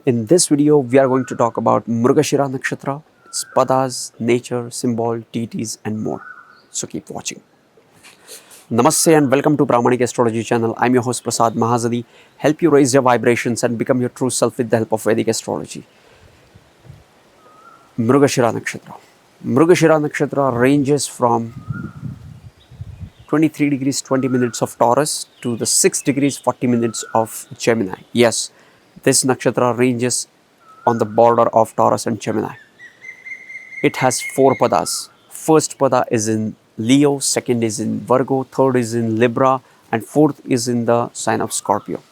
In this video, we are going to talk about Mrigshira Nakshatra, its padas, nature, symbol, deities, and more. So keep watching. Namaste and welcome to Pramanik Astrology channel. I'm your host Prasad Mahazadi. Help you raise your vibrations and become your true self with the help of Vedic Astrology. Mrigshira Nakshatra. Mrigshira Nakshatra ranges from 23 degrees 20 minutes of Taurus to the 6 degrees 40 minutes of Gemini. Yes, this nakshatra ranges on the border of Taurus and Gemini. It has 4 padas. First pada is in Leo, second is in Virgo, third is in Libra, and fourth is in the sign of Scorpio.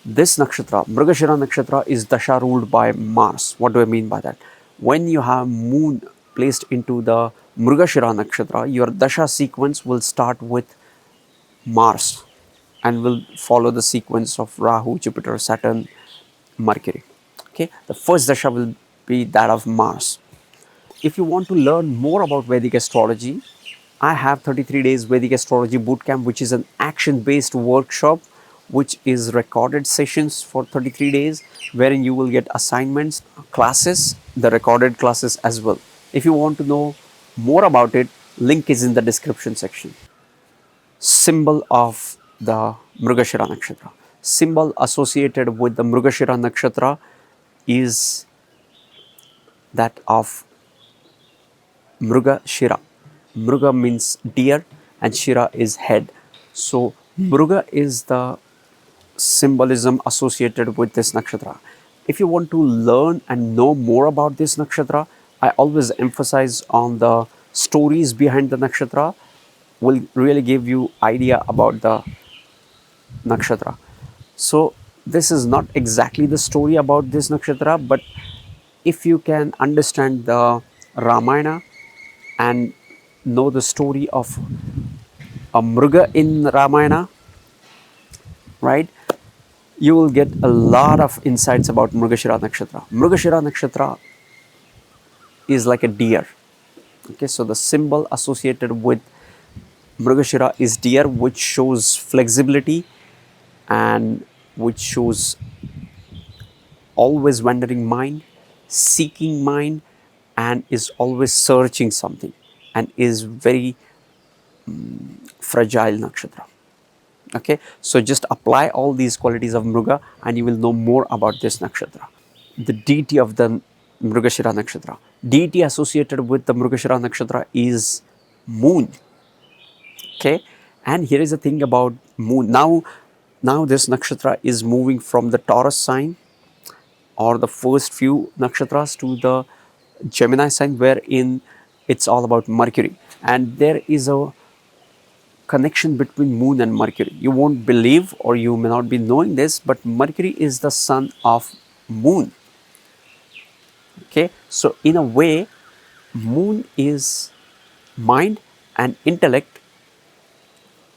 This nakshatra, Mrigshira Nakshatra, is dasha ruled by Mars. What do I mean by that? When you have moon placed into the Mrigshira Nakshatra, your dasha sequence will start with Mars and will follow the sequence of Rahu, Jupiter, Saturn, Mercury. Okay, the first dasha will be that of Mars. If you want to learn more about Vedic astrology, I have 33 days Vedic Astrology Bootcamp, which is an action-based workshop, which is recorded sessions for 33 days, wherein you will get assignments, classes, the recorded classes as well. If you want to know more about it, link is in the description section. Symbol of the Mrigshira Nakshatra. Symbol associated with the Mrigshira Nakshatra is that of Mrigshira. Mriga means deer and Shira is head. So Mriga is the symbolism associated with this nakshatra. If you want to learn and know more about this nakshatra, I always emphasize on the stories behind the nakshatra will really give you idea about the nakshatra. So this is not exactly the story about this nakshatra, but if you can understand the Ramayana and know the story of a Mriga in Ramayana, right, you will get a lot of insights about Mrigshira Nakshatra. Mrigshira Nakshatra is like a deer. Okay, so the symbol associated with Mrigshira is deer, which shows flexibility and which shows always wandering mind, seeking mind, and is always searching something and is very fragile nakshatra. Okay, so just apply all these qualities of Mriga and you will know more about this nakshatra. The deity of the Mrigshira Nakshatra. Deity associated with the Mrigshira Nakshatra is moon. Okay, and here is the thing about moon. Now this nakshatra is moving from the Taurus sign or the first few nakshatras to the Gemini sign, wherein it's all about Mercury. And there is a connection between moon and Mercury. You won't believe, or you may not be knowing this, but Mercury is the son of moon. Okay, so in a way, moon is mind and intellect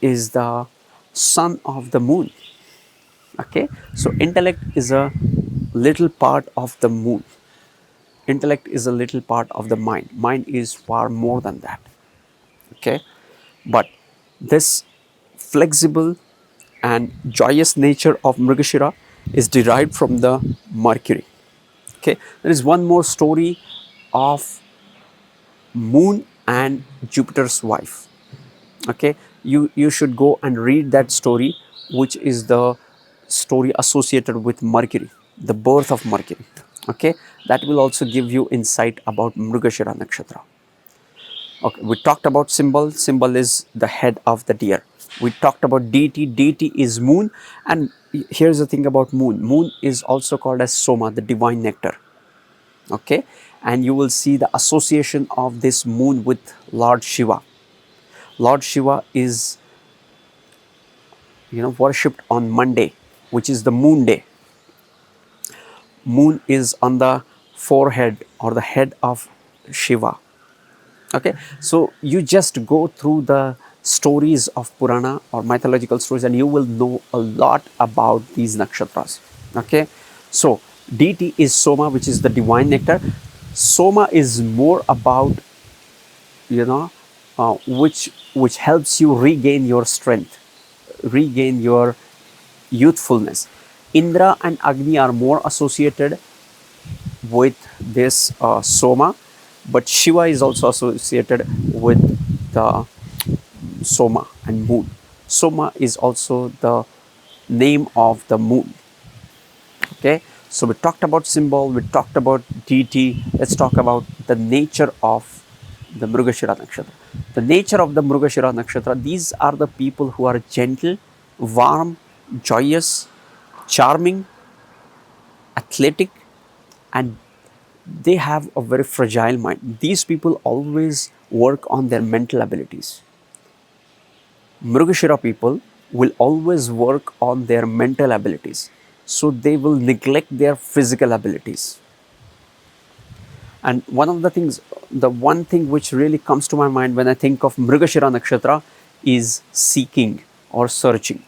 is the son of the moon. Okay, so intellect is a little part of the moon. Intellect is a little part of the mind. Mind is far more than that. Okay, but this flexible and joyous nature of Mrigshira is derived from the Mercury. Okay, there is one more story of moon and Jupiter's wife. Okay, you should go and read that story, which is the story associated with Mercury, the birth of Mercury. Okay, that will also give you insight about Mrigshira Nakshatra. Okay, we talked about symbol. Symbol is the head of the deer. We talked about deity. Deity is moon. And here's the thing about moon. Moon is also called as Soma, the divine nectar. Okay, and you will see the association of this moon with Lord Shiva. Lord Shiva is, worshipped on Monday, which is the moon day. Moon is on the forehead or the head of Shiva. Okay, so you just go through the stories of Purana or mythological stories and you will know a lot about these nakshatras. Okay, so deity is Soma, which is the divine nectar. Soma is more about, which helps you regain your strength, regain your youthfulness. Indra and Agni are more associated with this Soma, but Shiva is also associated with the Soma and moon. Soma is also the name of the moon. Okay, so we talked about symbol, we talked about deity. Let's talk about the nature of the Mrigshira Nakshatra. The nature of the Mrigshira Nakshatra, these are the people who are gentle, warm, joyous, charming, athletic, and they have a very fragile mind. These people always work on their mental abilities. Mrigashira people will always work on their mental abilities. So they will neglect their physical abilities. And one of the things, the one thing which really comes to my mind when I think of Mrigashira Nakshatra is seeking or searching.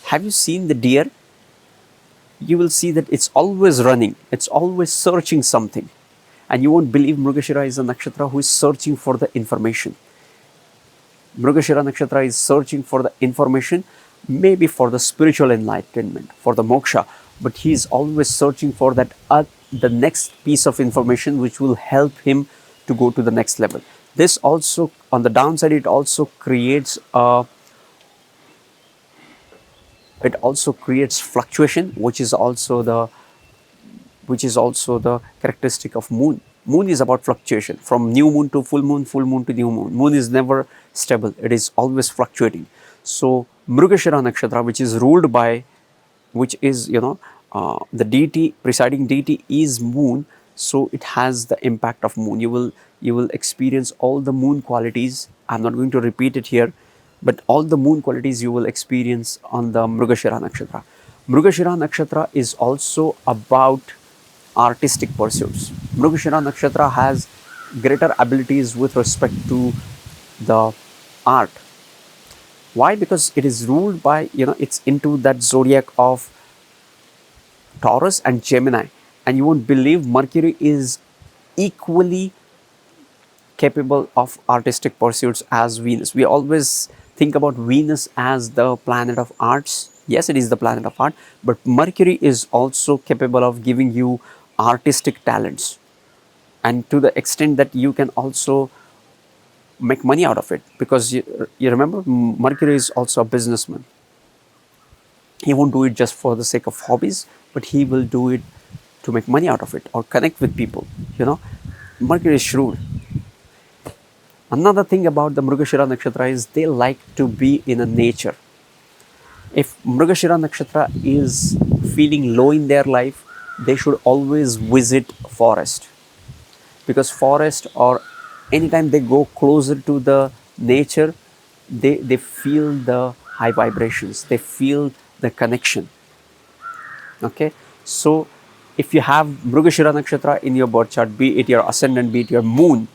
Have you seen the deer? You will see that it's always running, it's always searching something. And you won't believe Mrigashira is a nakshatra who is searching for the information. Mrigashira Nakshatra is searching for the information, maybe for the spiritual enlightenment, for the moksha, but he is always searching for that the next piece of information which will help him to go to the next level. This also, on the downside, it also creates fluctuation, which is also the characteristic of moon. Moon is about fluctuation from new moon to full moon to new moon. Moon is never stable, it is always fluctuating. So Mrigashira Nakshatra, which is ruled by, which is the deity, presiding deity is moon, so it has the impact of moon. You will experience all the moon qualities. I'm not going to repeat it here, but all the moon qualities you will experience on the Mrigashira Nakshatra. Mrigashira Nakshatra is also about artistic pursuits. Mrigashira Nakshatra has greater abilities with respect to the art. Why? Because it is ruled by, it's into that zodiac of Taurus and Gemini. And you won't believe Mercury is equally capable of artistic pursuits as Venus. We always think about Venus as the planet of arts. Yes, it is the planet of art, but Mercury is also capable of giving you artistic talents, and to the extent that you can also make money out of it, because you remember Mercury is also a businessman. He won't do it just for the sake of hobbies, but he will do it to make money out of it or connect with people. Mercury is shrewd. Another thing about the Mrigashira Nakshatra is they like to be in a nature. If Mrigashira Nakshatra is feeling low in their life, they should always visit forest, because forest, or anytime they go closer to the nature, they feel the high vibrations, they feel the connection. Okay, so if you have Mrigashira Nakshatra in your birth chart, be it your ascendant, be it your moon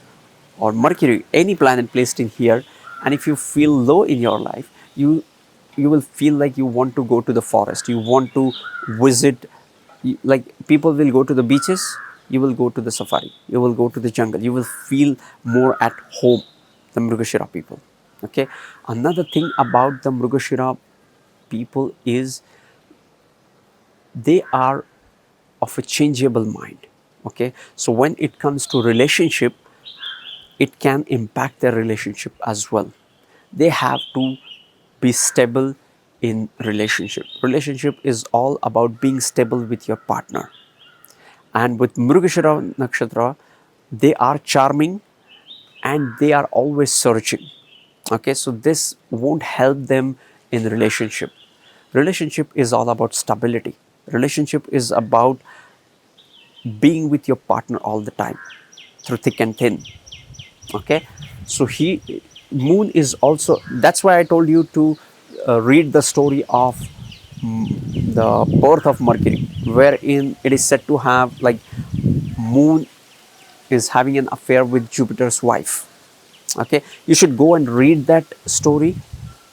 or Mercury, any planet placed in here, and if you feel low in your life, you will feel like you want to go to the forest, you want to visit. Like people will go to the beaches, you will go to the safari, you will go to the jungle, you will feel more at home, the Mrigashira people. Okay, another thing about the Mrigashira people is they are of a changeable mind. Okay, so when it comes to relationship, it can impact their relationship as well. They have to be stable in relationship is all about being stable with your partner. And with Mrigashira Nakshatra, they are charming and they are always searching. Okay, so this won't help them in relationship. Relationship is all about stability. Relationship is about being with your partner all the time, through thick and thin. Okay, so moon is also, that's why I told you to read the story of the birth of Mercury, wherein it is said to have, like, moon is having an affair with Jupiter's wife. Okay, you should go and read that story,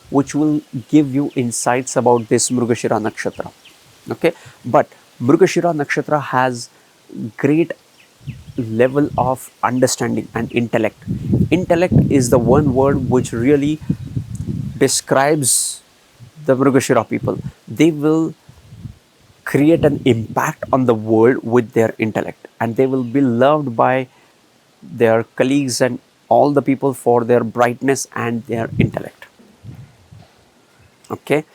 which will give you insights about this Mrigashira Nakshatra. Okay, but Mrigashira Nakshatra has great level of understanding and intellect. Intellect is the one word which really describes the Mrigashira people. They will create an impact on the world with their intellect, and they will be loved by their colleagues and all the people for their brightness and their intellect. Okay,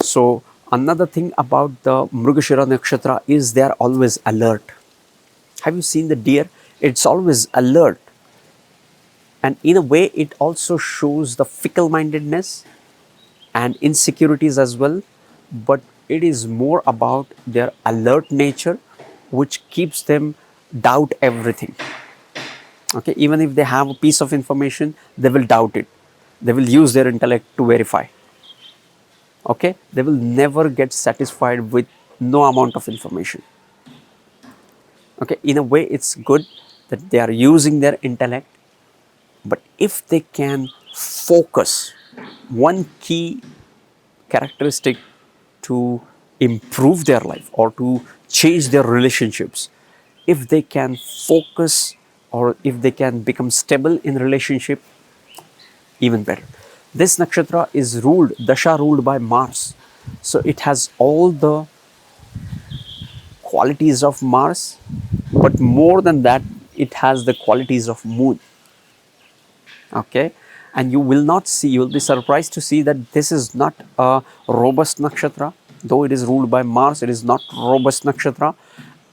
so another thing about the Mrigshira Nakshatra is they are always alert. Have you seen the deer? It's always alert, and in a way it also shows the fickle mindedness and insecurities as well, but it is more about their alert nature which keeps them doubt everything. Okay, even if they have a piece of information, they will doubt it, they will use their intellect to verify. Okay, they will never get satisfied with no amount of information. Okay, in a way it's good that they are using their intellect, but if they can focus, one key characteristic to improve their life or to change their relationships, if they can focus or if they can become stable in relationship, even better. This nakshatra is ruled, dasha ruled by Mars, so it has all the qualities of Mars, but more than that it has the qualities of Moon. Okay, and you will not see, you will be surprised to see that this is not a robust nakshatra. Though it is ruled by Mars, it is not robust nakshatra,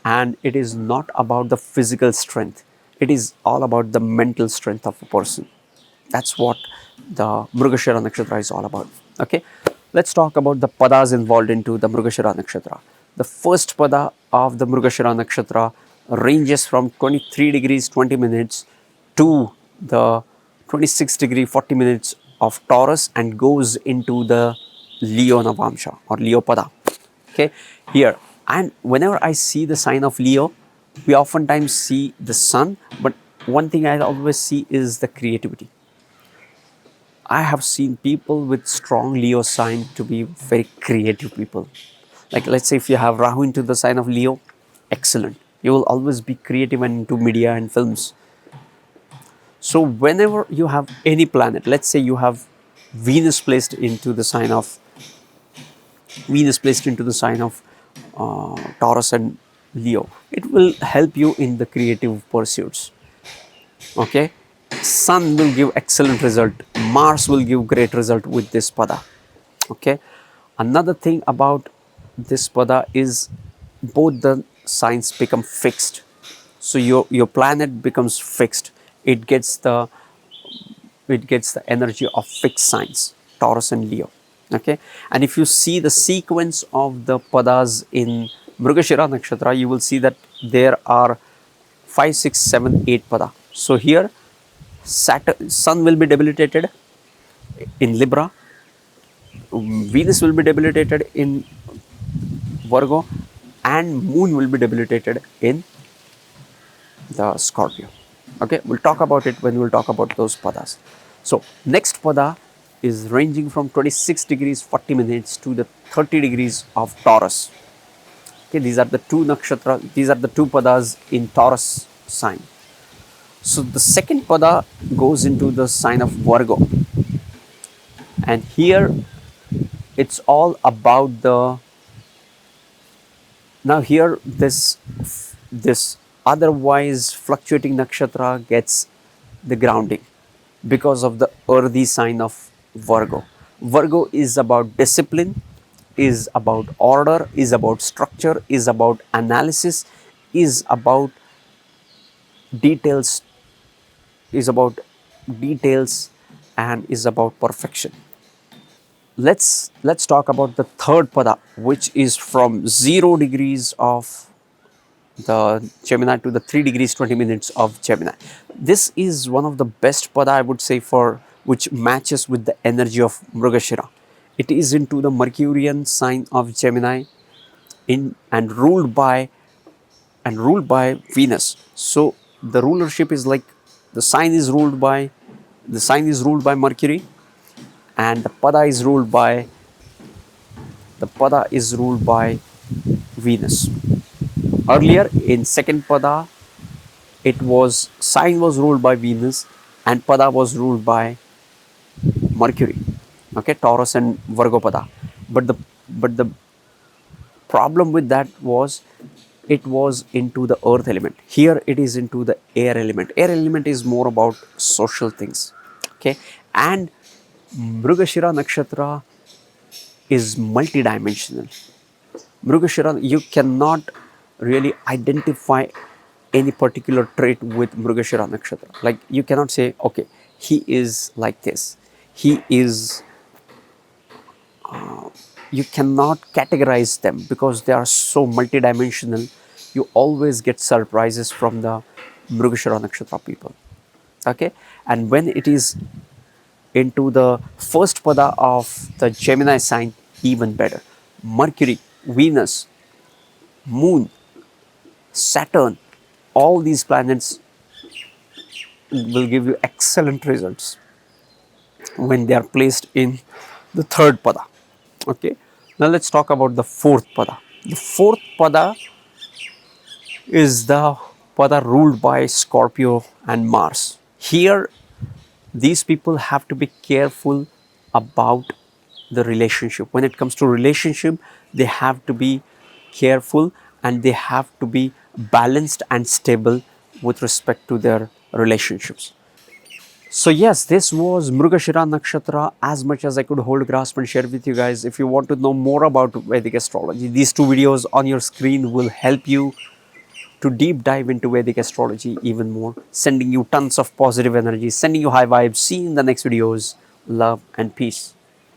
and it is not about the physical strength, it is all about the mental strength of a person. That's what the Mrigshira Nakshatra is all about. Okay, let's talk about the padas involved into the Mrigshira Nakshatra. The first pada of the Mrigshira Nakshatra ranges from 23 degrees 20 minutes to the 26 degree 40 minutes of Taurus and goes into the Leo Navamsha or Leo pada. Okay, here, and whenever I see the sign of Leo, we oftentimes see the sun, but one thing I always see is the creativity. I have seen people with strong Leo sign to be very creative people. Like, let's say if you have Rahu into the sign of Leo, excellent. You will always be creative and into media and films. So whenever you have any planet, let's say you have Venus placed into the sign of Taurus and Leo, it will help you in the creative pursuits. Okay, Sun will give excellent result, Mars will give great result with this pada. Okay, another thing about this pada is both the signs become fixed. So your planet becomes fixed, it gets the energy of fixed signs, Taurus and Leo. Okay, and if you see the sequence of the padas in Mrigshira Nakshatra, you will see that there are 5, 6, 7, 8 pada. So here Saturn, Sun will be debilitated in Libra, Venus will be debilitated in Virgo, and Moon will be debilitated in the Scorpio. Okay, we'll talk about it when we'll talk about those padas. So next pada is ranging from 26 degrees 40 minutes to the 30 degrees of Taurus. Okay, these are the two nakshatra, these are the two padas in Taurus sign. So the second pada goes into the sign of Virgo, and here it's all about the, now here this otherwise fluctuating nakshatra gets the grounding because of the earthy sign of Virgo. Virgo is about discipline, is about order, is about structure, is about analysis, is about details, and is about perfection. Let's talk about the third pada, which is from 0 degrees of the Gemini to the 3 degrees 20 minutes of Gemini. This is one of the best pada, I would say, for which matches with the energy of Mrigshira. It is into the Mercurian sign of Gemini and ruled by Venus. So the rulership is like the sign is ruled by Mercury, and the pada is ruled by Venus. Earlier in second pada, sign was ruled by Venus and pada was ruled by Mercury. Okay, Taurus and Virgo pada. But the problem with that was it was into the earth element. Here it is into the air element. Air element is more about social things. Okay, and Mrigshira Nakshatra is multidimensional. Mrigshira, you cannot really identify any particular trait with Mrigshira Nakshatra. Like you cannot say, okay, he is like this. He is, you cannot categorize them because they are so multidimensional. You always get surprises from the Mrigshira Nakshatra people. Okay, and when it is into the first pada of the Gemini sign, even better. Mercury, Venus, Moon, Saturn, all these planets will give you excellent results when they are placed in the third pada. Okay, now let's talk about the fourth pada. The fourth pada is the pada ruled by Scorpio and Mars. Here, these people have to be careful about the relationship. When it comes to relationship, they have to be careful and they have to be balanced and stable with respect to their relationships. So yes, this was Mrigshira Nakshatra, as much as I could hold, grasp and share with you guys. If you want to know more about Vedic astrology, these two videos on your screen will help you to deep dive into Vedic astrology even more, sending you tons of positive energy, sending you high vibes. See you in the next videos. Love and peace.